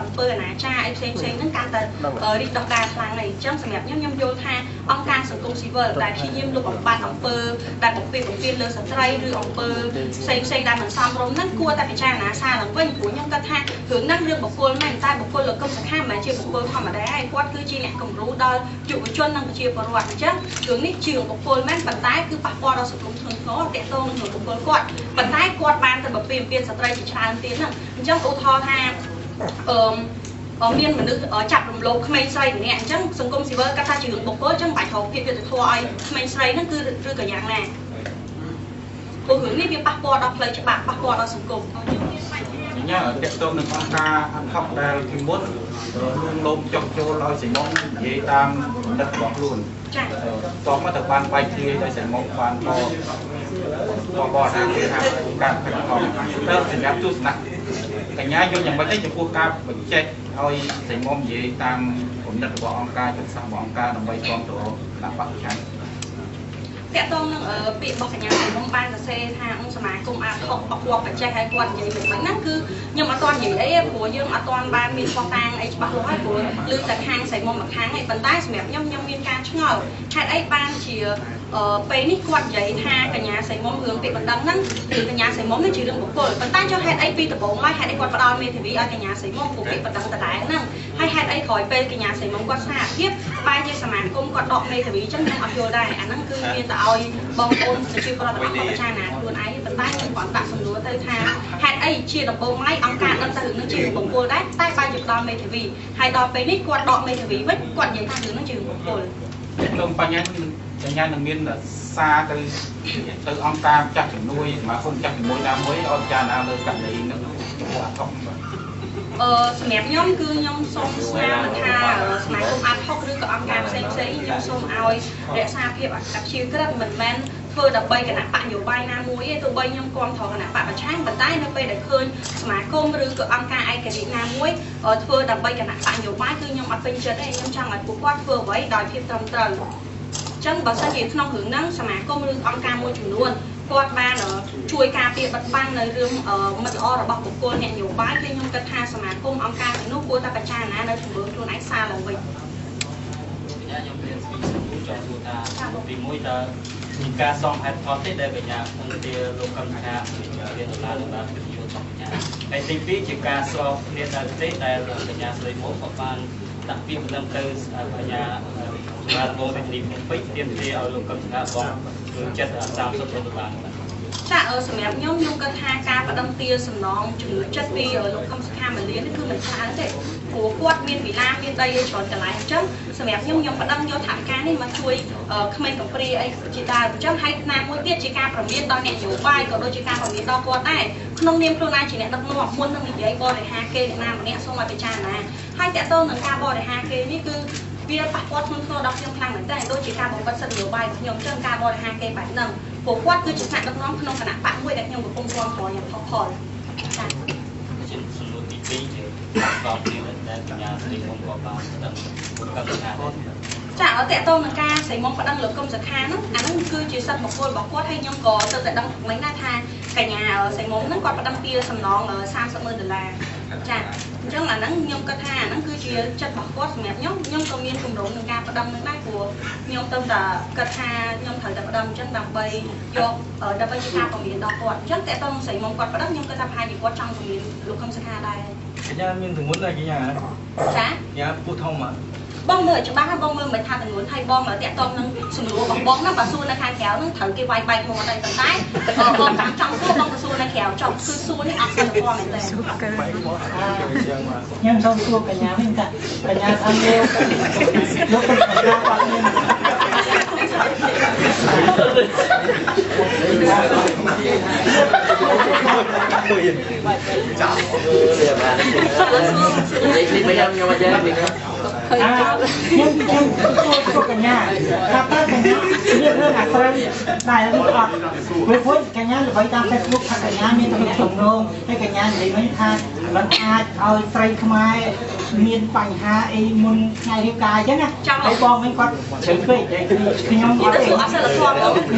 អំពើអនាចារអីផ្សេងហ្នឹងកាន់តែរីកដុះដាលខ្លាំងហើយអញ្ចឹងសម្រាប់ខ្ញុំយល់ថាអង្គការសង្គមស៊ីវិលដែលព្យាយាមលុបបំបាត់អំពើដែលបំពេញលើស្ត្រីឬអំពើផ្សេងដែលមិនសមរម្យហ្នឹងគួរតែពិចារណាសារឡើងវិញព្រោះខ្ញុំគិតថារឿងហ្នឹងរឿងបុគ្គលមែនតែបុគ្គលលោកកឹមសុខាមិនមែនជាបុគ្គលធម្មតាឯងគាត់គឺជាអ្នកគំរូដល់យុវជននិងប្រជាពលរដ្ឋអញ្ចឹងរឿងនេះជាបុគ្គលមែនប៉ុន្តែគឺប៉ះពាល់ដល់សង្គមធ្ងន់ធ្ងរទាក់ទងនឹងបុគ្គលគាត់ប៉ុន្តែគាត់បានទៅបំពេញស្ត្រីជាច្រើនទៀតហ្នឹងអញ្ចឹងឧទាហរណ៍ថាមានមនុស្សចាប់រំលោភក្មេងស្រីម្នាក់អញ្ចឹងសង្គមស៊ីវិលគាត់ថាជារឿងបុគ្គលអញ្ចឹងបាច់ត្រូវភាពយុត្តិធម៌ឲ្យក្មេងស្រីហ្នឹងគឺឬក៏យ៉ាងណាព្រោះរឿងនេះវាប៉ះពាល់ដល់ផ្លូវច្បាប់ប៉ះពាល់ដល់សង្គមញ៉ាំទាក់ទងនឹងអង្គការអន្តរដែលពីមុននឹងលោមចុះចូលឲ្យសៃម៉ុងនិយាយតាមបណ្ឌិតរបស់ខ្លួនចា៎តោះមកទៅបានបែកគ្នាដោយសៃម៉ុងបានបបថាគេថាការខិតខំទៅសម្រាប់ទស្សនៈកញ្ញាយល់យ៉ាងម៉េចទេចំពោះការបញ្ចេញឲ្យសៃម៉ុងនិយាយតាមបណ្ឌិតរបស់អង្គការជំនឿរបស់អង្គការដើម្បីគ្រប់គ្រងគណៈបព្វជិតាក់ទងនឹងពាក្យរបស់កញ្ញាខ្ញុំបានសរសេរថាអង្គសមាគមអាថុកបកបច្ចេកឲ្យគាត់និយាយមិនហ្នឹងគឺខ្ញុំអត់ទាន់និយាយអីព្រោះយើងអត់ទាន់បានមានផុសតាងអីច្បាស់លាស់ហើយព្រោះលើតែខាងសៃមុំមួយខាងឯងប៉ុន្តែសម្រាប់ខ្ញុំមានការឆ្ងល់ហេតុអីបានជាពេលនេះគាត់និយាយថាកញ្ញាសៃមុំរឿងពាក្យបណ្ដឹងហ្នឹងគឺកញ្ញាសៃមុំនេះជារឿងបុគ្គលប៉ុន្តែចុះហេតុអីពីដំបូងឡើយហេតុអីគាត់ផ្ដល់មេធាវីឲ្យកញ្ញាសៃមុំពួកពាក្យបណ្ដឹងដដែលហ្នឹងហើយហេតុអីក្រោយពេលកញ្ញាសៃមុំគាត់សារភាពបែរជាសមាគមគាត់ដកមេធាវីអញ្ចឹងខ្ញុំអត់យល់ដែរអាហ្នឹងគឺមានតែឲ្យបងប្អូនប្រជាពលរដ្ឋរបស់ពិចារណាខ្លួនឯងប៉ុន្តែខ្ញុំគាត់ដាក់សំណួរទៅថាហេតុអីជាដំបូងឡើយអង្គការដឹងថារឿងនេះជាបុគ្គលដែរតែបែរជាផ្ដល់មេធាវីហើយដល់ពេលនេះគាត់ដកមេធាវីវិញគាត់និយាយថារឿងនេះជាបុគ្គលក្នុងបញ្ញានឹងមានសារទៅអង្គការចាស់ជំនួយសមាគមចាស់ជំនួយណាមួយឲ្យពិចារណាលើករណីនឹងចំពោះអាថុកសម្រាប់ខ្ញុំគឺខ្ញុំសូមស្នើថាសមាគមអាថុកឬក៏អង្គការផ្សេងខ្ញុំសូមឲ្យរក្សាភាពអព្យាក្រឹតមិនមែនធ្វើដើម្បីគណៈបកនយោបាយណាមួយទេទោះបីខ្ញុំគ្រប់គ្រងគណៈបកប្រឆាំងប៉ុន្តែនៅពេលដែលឃើញសមាគមឬក៏អង្គការឯករាជ្យណាមួយធ្វើដើម្បីគណៈបកនយោបាយគឺខ្ញុំអត់ពេញចិត្តទេខ្ញុំចង់ឲ្យពួកគាត់ធ្វើអ្វីដោយភាពត្រឹមត្រូវអញ្ចឹងបើសិនជាក្នុងរឿងហ្នឹងសមាគមឬអង្គការមួយចំនួនគាត់បានជួយការពារបិទបាំងនៅរឿងមិត្តល្អរបស់បុគ្គលអ្នកនយោបាយគឺខ្ញុំគិតថាសមាគមអង្គការទាំងនោះគួរតែពិចារណានៅជំរឿនខ្លួនឯងសារឡើងវិញខ្ញុំមានពីចង់សួរថាទីមួយតើមានការសងហេតុផលទេដែលកញ្ញាអង្គទាលោកកម្មការរៀនដុល្លាររបស់វិទ្យាសាស្ត្របញ្ញាហើយទីពីរជាការស្របគ្នាដែរទេដែលកញ្ញាស្រីមុំក៏បានដាក់ពាក្យបណ្ដឹងទៅកញ្ញាបាទបងរាជធានីភ្នំពេញទាមទារឲ្យលោកកម្មការបងចិត្ត30ដុល្លារចាសម្រាប់ខ្ញុំគិតថាការបដិទារសំណងជំនួយចិត្តពីលោកខំសុខាមាលានេះគឺមិនច្រើនទេព្រោះគាត់មានវិឡាមានដីឲ្យច្រើនកន្លែងអញ្ចឹងសម្រាប់ខ្ញុំបដិយកថវិកានេះមកជួយក្មេងកំព្រាអីជាដើមអញ្ចឹងហើយណាមួយទៀតជាការប្រមានដល់អ្នកនយោបាយក៏ដូចជាការប្រមានដល់គាត់ដែរក្នុងនាមខ្លួនឯងជាអ្នកដឹកនាំមុននឹងនិយាយបរិហាគេអ្នកណាម្នាក់សូមឲ្យពិចារណាហើយតើតើនឹងការបរិហាគេនេះគឺវាប៉ះពាល់ធ្ងន់ធ្ងរដល់ខ្ញុំខ្លាំងមែនតើដូចជាការបង្កើតសិទ្ធិនយោបាយរបស់ខ្ញុំអញ្ចឹងការបរិហាគេបែបហ្នឹងពួកគាត់គឺជាថ្នាក់ដឹកនាំក្នុងគណៈបកមួយដែលខ្ញុំកំពុងគ្រប់គ្រងយ៉ាងផុសផុលចា៎ជាសំណួរទី2ជាតបគ្នាដែលកញ្ញាស្រីមុំក៏បានដឹងគុណកម្មការចាតកតងនឹងការស្រីមុំប្តឹងលោកកឹមសុខាហ្នឹងអាហ្នឹងគឺជាសិទ្ធិបុគ្គលរបស់គាត់ហើយខ្ញុំក៏ទៅតែដឹងមិញដែរថាកញ្ញាស្រីមុំហ្នឹងគាត់ប្តឹងទារសំណង$30,000ចាអញ្ចឹងអាហ្នឹងខ្ញុំគិតថាអាហ្នឹងគឺជាចិត្តរបស់គាត់សម្រាប់ខ្ញុំក៏មានគម្រោងក្នុងការប្តឹងនឹងដែរព្រោះខ្ញុំទៅតែគិតថាខ្ញុំត្រូវតែប្តឹងអញ្ចឹងដើម្បីយកដើម្បីជាការពង្រៀនដល់គាត់អញ្ចឹងតើតើស្រីមុំគាត់ប្តឹងខ្ញុំគិតថាប្រហែលជាគាត់ចង់ពង្រៀនលោកកឹមសុខាដែរកញ្ញាមានទង្វើដែរកញ្ញាចាញ៉ាំពុះធំបងមើលច្បាស់ហើយបងមើលមិនថាទាំងនួនហើយបងតាក់ទងនឹងសំណួររបស់បងហ្នឹងបើសួរនៅខាងក្រៅហ្នឹងត្រូវគេវាយបែកមាត់ដែរប៉ុន្តែបងតាមចង់សួរបងទៅសួរនៅក្រៅចុះគឺសួរនេះអត់ស្គាល់ផងមែនទេខ្ញុំសូមសួរកញ្ញាវិញតាកញ្ញាថាលោកកញ្ញាគាត់មានចាំខ្ញុំមកចាំវិញខ្ញុំសួរកញ្ញាថាតើកញ្ញាមានរឿងអាស្រ័យដែរឬអត់ព្រោះកញ្ញាល្បីតាម Facebook ថាកញ្ញាមានទំនាក់ទំនងហើយកញ្ញានិយាយវិញថាមិនអាចឲ្យស្រីខ្មែរមានបញ្ហាអីមុនថ្ងៃរៀបការអញ្ចឹងណាហើយបងវិញគាត់ជ្រៅពេកខ្ញុំអត់ទេខ្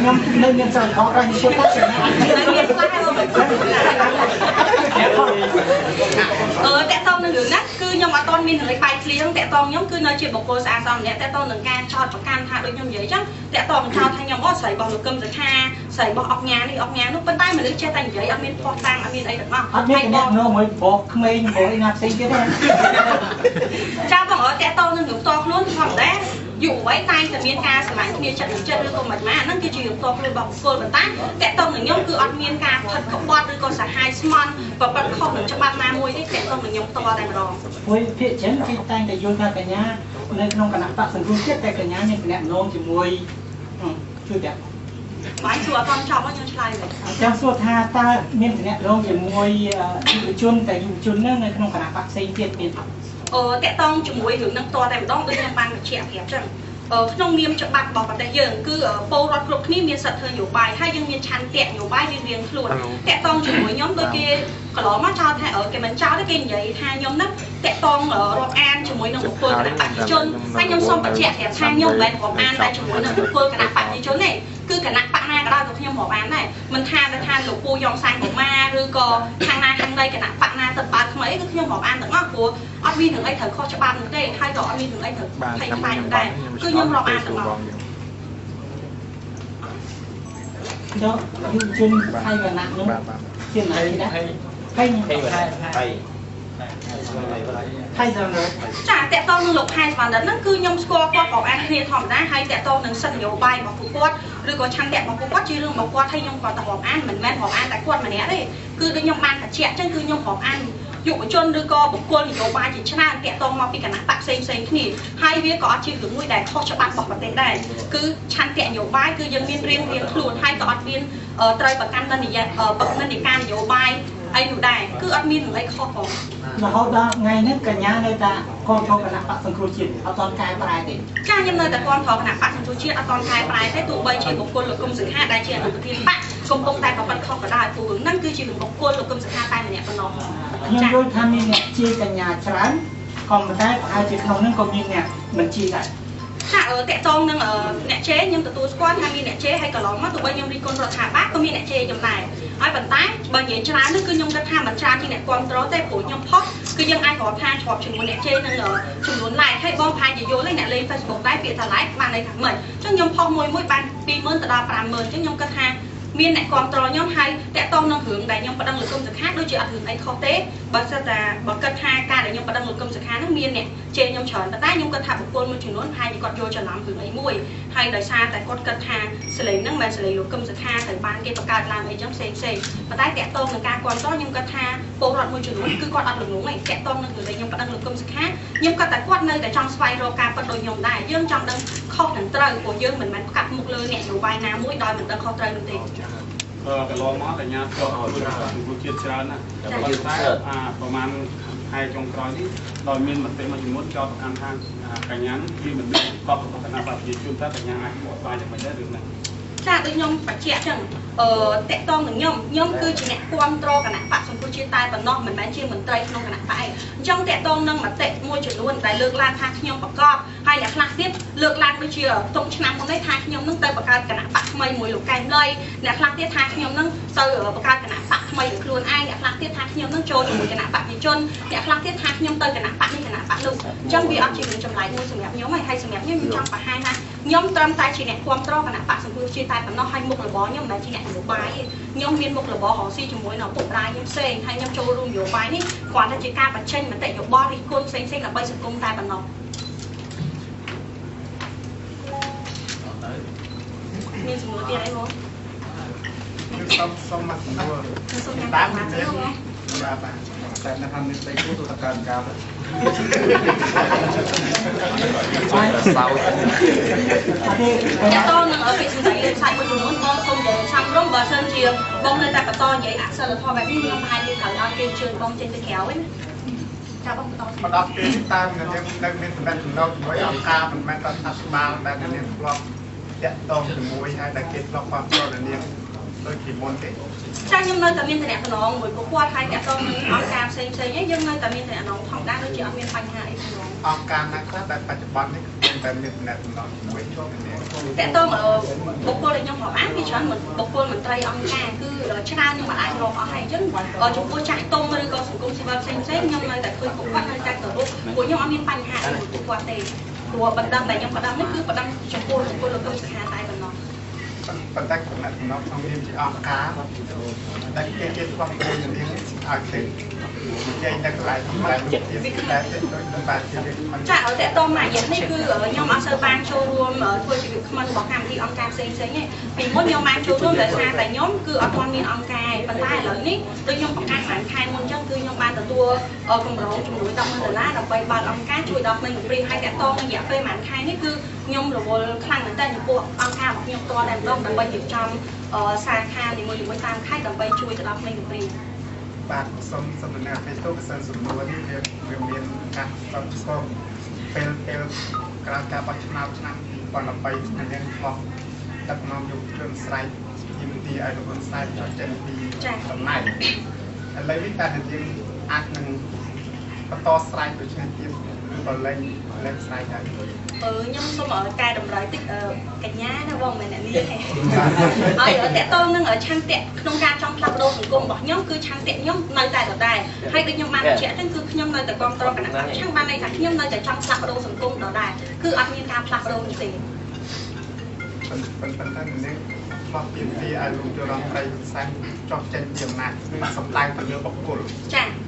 ញុំនៅមានសិលធម៌ដែរខ្ញុំគាត់ថាខ្ញុំមានខ្លះ แต่ตอนหนึ่งนะคือยมอตอนมีหนึ่งไปเคลียงแต่ตอนยมคือในจีบโกสอาตอนเนี้ยแต่ตอนหนึ่งการชอดประกันทาโดยยมเยอะจังแต่ตอนชาวทางยมก็ใส่บอลลูกกลมจะฆ่าใส่บอลออกงานนี่ออกงานนุ๊กเป็นใต้มาลึกเชื่อแต่งเยอะอเมนพอตังอเมนไอ้แบบว่า อันนี้กันเนี่ยโน้มวยบอกขมิ้นบอกไอ้นาซีก็ได้ เจ้าบอกแต่ตอนหนึ่งอยู่ตอกล้วนทำได้อยู่ไว้ใต้จะมีการสมัยนี้จะถึงจะเรื่องตัวมันมานั่นคือจีบตัวคือบอกโกลเป็นใต้แต่ตอนหนึ่งยมคืออัดมีการผัดกับบอลหรือก็สหายสมอนแบบปัดข้อหนึ่งจะบันมามวยได้แต่ตอนหนึ่งยมตัวแต่รอง มวยเพี้ยเช่นที่แต่งแต่โยนกันเนี่ยในขนมกันนักตักสังกุลเทียบแต่กันเนี่ยเนี่ยเนี่ยโน้มจะมวยช่วยแบบ หมายชัวร์ตอนชอบว่ายังชายเลย จังสุดท้ายตาเนี่ยเนี่ยโน้มจะมวยอยู่จุนแต่อยู่จุนนั่นในขนมกันนักตักเสียเทียบเป็น แต่ต้องจมวยถึงนักตัวแต่ต้องด้วยยังบางเฉียบเฉียบจังขนมเนียมจะบัดบอกแต่ยังคือโปรรถกรุ๊ปนี้มีสัตว์เธออยู่ใบให้ยังมีชันแตะอยู่ใบยืนเรียงคลุนแต่ต้องจมวยย้อมโดยเกย์ก็ล้อมาชาวไทยแกมันเจ้าได้เกย์ใหญ่ทางย้อมนักแต่ต้องรถแอนจมวยหนึ่งบุคคลกระดับจนให้ย้อมส้มปัจเจียแถบทางย้อมแบนของแอนได้จมวยหนึ่งบุคคลกระดับปัจจนเนี่ยคือคณะปะหน้าก็ได้ตัวที่ย้อมบอกแอนได้มันทานแต่ทานหลวงปู่ยองซายของมาหรือก็ทางนาทางใดคณะปะหน้าตัดปาดทำไมก็ที่ย้อมบอกแอนแต่ว่ากูอัดมีถึงไอ้เถอะข้อฉบับหนึ่งได้ให้ดอกอัดมีถึงไอ้เถอะไทยไทยได้คือย้อมรอแอนแต่ว่าđó dùng chân hay và nặng đúng không? Chân này thì đã hay hay giờ nữa ចាតកតនឹងលោកខែស្មានហ្នឹងគឺខ្ញុំស្គាល់គាត់បងអានគ្នាធម្មតាហើយតកតនឹងសិទ្ធិនយោបាយរបស់ពួកគាត់ឬក៏ឆន្ទៈរបស់ពួកគាត់ជារឿងរបស់គាត់ហើយខ្ញុំគាត់តែបងអានមិនមែនបងអានតែគាត់ម្នាក់ទេគឺដូចខ្ញុំបានបញ្ជាក់អញ្ចឹងគឺខ្ញុំបងអានយុវជនឬក៏បុគ្គលនយោបាយជាច្រើនតកតមកពីគណៈបកផ្សេងគ្នាហើយវាក៏អត់ជារឿងមួយដែលខុសច្បាប់របស់ប្រទេសដែរគឺឆន្ទៈនយោបាយគឺយើងមានរៀងខ្លួនហើយក៏អត់មានត្រូវប្រកាន់និយាយនិន្នាការនយោបាយអីនោះដែរគឺអត់មាននឹងអីខុសផង mà họ đã ngày nhất cả nhà nơi ta con thâu cả nạp bạc sân khấu chuyện họ toàn cài bài để ចាខ្ញុំនៅតែគាំទ្រគណៈបកសង្គ្រោះជាតិអត់តន់ខែប្រែទេទោះបីជាបុគ្គលលោកគុំសិក្ខាដែលជាអនុប្រធានបកកំពុងតែប្រព្រឹត្តខុសក៏ដោយព្រោះហ្នឹងគឺជាបុគ្គលលោកគុំសិក្ខាតែម្នាក់ប៉ុណ្ណោះ nhưng đôi tham niên nhẹ chia cả nhà chán còn một cái hai chị không nên còn nhìn nhẹ mình chia lại ចាតកតងនឹងអ្នកជេខ្ញុំទទួលស្គាល់ថាមានអ្នកជេហើយកន្លងមកទោះបីខ្ញុំរីកគុណរដ្ឋាភិបាលក៏មានអ្នកជេខ្ញុំដែរហើយប៉ុន្តែបើនិយាយច្រើននោះគឺខ្ញុំគិតថាមិនច្រើនជាអ្នកគ្រប់គ្រងទេព្រោះខ្ញុំផុសគឺយើងអាចគ្រាន់ថាជាប់ជាមួយអ្នកជេនឹងចំនួន like ហើយបងផានជាយល់ឯអ្នកលេង Facebook ដែរពាក្យថា like បានន័យថាមិនអញ្ចឹងខ្ញុំផុសមួយបាន 20000 ទៅដល់ 50000 អញ្ចឹងខ្ញុំគិតថាមានអ្នកគ្រប់គ្រងខ្ញុំហើយតកតងនឹងរឿងដែលខ្ញុំប្តឹងលោកគុំសិក្ខាដូចជាអត់រឿងអីខុសទេបើសិនតែបើគិតថាការដែលខ្ញុំប្តឹងលោកគុំសិក្ខានឹងមានអ្នកជេរខ្ញុំច្រើនតែខ្ញុំគិតថាបុគ្គលមួយចំនួនហើយគាត់យល់ច្រឡំរឿងអីមួយហើយដោយសារតែគាត់គិតថាសលេងហ្នឹងមិនសលេងលោកគុំសិក្ខាត្រូវបានគេបង្កើតឡើងអីចឹងផ្សេងប៉ុន្តែតកតងនឹងការគ្រប់គ្រងខ្ញុំគិតថាពលរដ្ឋមួយចំនួនគឺគាត់អត់ល្ងងទេតកតងនឹងរឿងដែលខ្ញុំប្តឹងលោកគុំសិក្ខាខ្ញុំគិតតែគាត់នៅតែចង់ស្វែងរកការពិតដូចខ្ញុំដែរយើងចង់ដឹងខុសនឹងត្រូវព្រោះយើងមិនមែនផ្កាត់មុខលើអ្នកនយោបាយណាមួយដោយមិនដឹងខុសត្រូវនោះទេ កន្លងមកតែញ៉ាំចូលឲ្យលោកជាតិច្រើនណាស់តែប្រហែលហើយចុងក្រោយនេះដោយមានមតិមួយចំនួនចោទប្រកាន់ថាកញ្ញាគឺមិនមានកប់គណៈបព្វជិជនថាកញ្ញាអាចបកស្រាយយ៉ាងម៉េចដែររឿងនេះ ចាដូចខ្ញុំបញ្ជាក់ចឹងតកតងនឹងខ្ញុំគឺជាអ្នកគ្រប់គ្រងគណៈបកសង្គ្រោះជាតិតែប៉ុណ្ណោះមិនមែនជាមន្ត្រីក្នុងគណៈបកឯងអញ្ចឹងតកតងនឹងមតិមួយចំនួនដែលលើកឡើងថាខ្ញុំប្រកបហើយអ្នកខ្លះទៀតលើកឡើងដូចជាទុំឆ្នាំមុននេះថាខ្ញុំនឹងទៅបង្កើតគណៈបកថ្មីមួយលោកកែមលីអ្នកខ្លះទៀតថាខ្ញុំនឹងទៅបង្កើតគណៈបកថ្មីដោយខ្លួនឯងអ្នកខ្លះទៀតថាខ្ញុំនឹងចូលជាមួយគណៈបកប្រជាជនអ្នកខ្លះទៀតថាខ្ញុំទៅគណៈបកនេះគណៈបកនោះអញ្ចឹងវាអត់ជារឿងចម្លែកមួយសម្រាប់ខ្ញុំហើយសម្រាប់ខ្ញុំចង់បង្ហាញថាខ្ញុំត្រឹមតែជាអ្នកគ្រប់គ្រងគណៈបកសង្គ្រោះជាតិតែប៉ុណ្ណោះហើយមុខរបរខ្ញុំមិនមែនជាអ្នកនយោបាយទេខ្ញុំមានមុខរបររកស៊ីជាមួយនឹងពុកប្រាយខ្ញុំផ្សេងហើយខ្ញុំចូលរួមនយោបាយនេះគ្រាន់តែជាការបញ្ចេញមតិយោបល់រិះគន់ផ្សេងៗដើម្បីសង្គមតែប៉ុណ្ណោះមានសំណួរទៀតអីមកសុំមកតាមមកទៅតែនៅខាងនេះស្ដីគូទៅតការការតើនឹងពីសំដីលេខសាច់មួយចំនួនបងសូមនិយាយឆាំរំបើសិនជាបងនៅតែបន្តនិយាយអក្សរធម៌បែបនេះខ្ញុំប្រហែលជាត្រូវឲ្យគេជឿបងចេញទៅក្រៅវិញចាបងបន្តពេលតាមនៅមានសម្រាប់ចំណុចជាមួយអង្គការមិនមែនតែថាស្មារតីដែលមានធ្លាប់តាក់ទងជាមួយហើយដែលគេធ្លាប់ความប្រដនាដូចពីមុនទេ ចាខ្ញុំនៅតែមានតំណែងមួយពួកគាត់ហើយតាក់ទងនឹងអង្គការផ្សេងៗយើងនៅតែមានតំណែងធម្មតាដូចជាអត់មានបញ្ហាអីផង អង្គការណាខ្លះដែលបច្ចុប្បន្ននេះ តែមានតំណែងមួយនេះ តែតើបុគ្គលដែលខ្ញុំរាប់អានវាច្រើនមិនបុគ្គលមន្ត្រីអង្គការគឺច្រើនខ្ញុំមិនអាចរកអស់ហើយអញ្ចឹងចំពោះចាស់ទុំឬក៏សង្គមស៊ីវិលផ្សេងខ្ញុំនៅតែឃើញពួកគាត់នៅតែគោរពពួកខ្ញុំអត់មានបញ្ហាអីពួកគាត់ទេព្រោះបណ្ដឹងដែលខ្ញុំបណ្ដឹងនេះគឺបណ្ដឹងចំពោះលោកកឹមសុខាតែប៉ុណ្ណោះ ប៉ុន្តែតំណែងក្នុងនាមជាអង្គការដែលគេជាស្គាល់ពីនាមឲ្យទៅនិយាយនៅកន្លែងដែលជាតែទៅដល់បានជាមិន ចាតើតមករយៈនេះគឺខ្ញុំអត់សូវបានចូលរួមធ្វើជាវាគ្មិនរបស់កម្មវិធីអង្គការផ្សេងៗទេពីមុនខ្ញុំបានចូលរួមដោយសារតែខ្ញុំគឺអត់ទាន់មានអង្គការប៉ុន្តែឥឡូវនេះដូចខ្ញុំប្រកាសបានខែមុនអញ្ចឹងគឺខ្ញុំបានទទួលកម្រងជំនួយ$10,000ដើម្បីបើកអង្គការជួយដល់ក្មេងកំព្រាហើយតកតងនឹងរយៈពេលប្រហែលខែនេះគឺខ្ញុំរវល់ខ្លាំងមែនតើចំពោះអង្គការរបស់ខ្ញុំផ្ទាល់តែម្ដងដើម្បីរៀបចំសាខានីមួយៗតាមខេត្តដើម្បីជួយទៅដល់ក្មេងកំព្រា បាទសូមសំណើពេលទៅសិនសំណួរនេះវាមានការស្គាល់ពេលក្រៅការបោះឆ្នោតឆ្នាំ2013នៅនឹងខុសដឹកនាំយុវជនស្រ័យជំនាញឲ្យលោកហ៊ុនសែនចុះចេញពីតំណែងឥឡូវនេះតើយើងអាចនឹងបន្តស្រ័យទៅឆ្នាំទៀតឬក៏លែងស្រ័យដែរ ខ្ញុំសូមកែតម្រូវតិចកញ្ញាណាបងមែនអ្នកនេះហើយតកតងនឹងឆន្ទៈក្នុងការចង់ផ្លាស់ប្ដូរសង្គមរបស់ខ្ញុំគឺឆន្ទៈខ្ញុំនៅតែដដែលហើយដូចខ្ញុំបានបញ្ជាក់ហ្នឹងគឺខ្ញុំនៅតែគ្រប់គ្រងគណៈកម្មការបានន័យថាខ្ញុំនៅតែចង់ផ្លាស់ប្ដូរសង្គមដដែលគឺអត់មានការផ្លាស់ប្ដូរទេ ប៉ុន្តែនឹងផ្លាស់ពីឲ្យលោកយល់រដ្ឋត្រីសែនចុះចេញពីអំណាចគឺសំដៅទៅលើបុគ្គល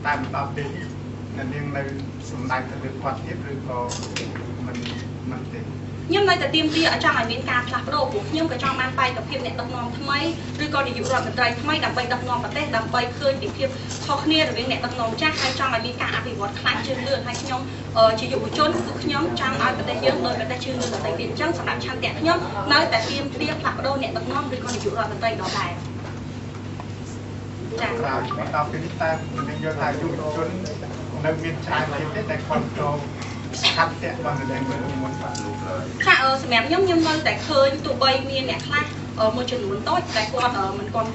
តែមិនដល់ពេលនាងនៅសំដៅទៅលើគាត់ទៀតឬក៏មិនទេ ខ្ញុំនៅតែទាមទារចង់ឲ្យមានការផ្លាស់ប្ដូរព្រោះខ្ញុំក៏ចង់បានបេក្ខភាពអ្នកដឹកនាំថ្មីឬក៏នាយករដ្ឋមន្ត្រីថ្មីដើម្បីដឹកនាំប្រទេសដើម្បីឃើញពីភាពខុសគ្នារវាងអ្នកដឹកនាំចាស់ហើយចង់ឲ្យមានការអភិវឌ្ឍខ្លាំងជាងលឿនហើយខ្ញុំជាយុវជនគឺខ្ញុំចង់ឲ្យប្រទេសយើងដោយប្រទេសជឿនលឿនតែទៀតអញ្ចឹងសម្រាប់ឆន្ទៈខ្ញុំនៅតែទាមទារផ្លាស់ប្ដូរអ្នកដឹកនាំឬក៏នាយករដ្ឋមន្ត្រីដដែលចា៎ដល់ពេលនេះតែយើងយល់ថាយុវជននៅមានច្រើនទៀតតែគាត់ចូល ឆាប់តែបានតែមើលមុនបាទចាសម្រាប់ខ្ញុំនៅតែឃើញទោះបីមានអ្នកខ្លះមួយចំនួនតូចតែគាត់មិនគ្រប់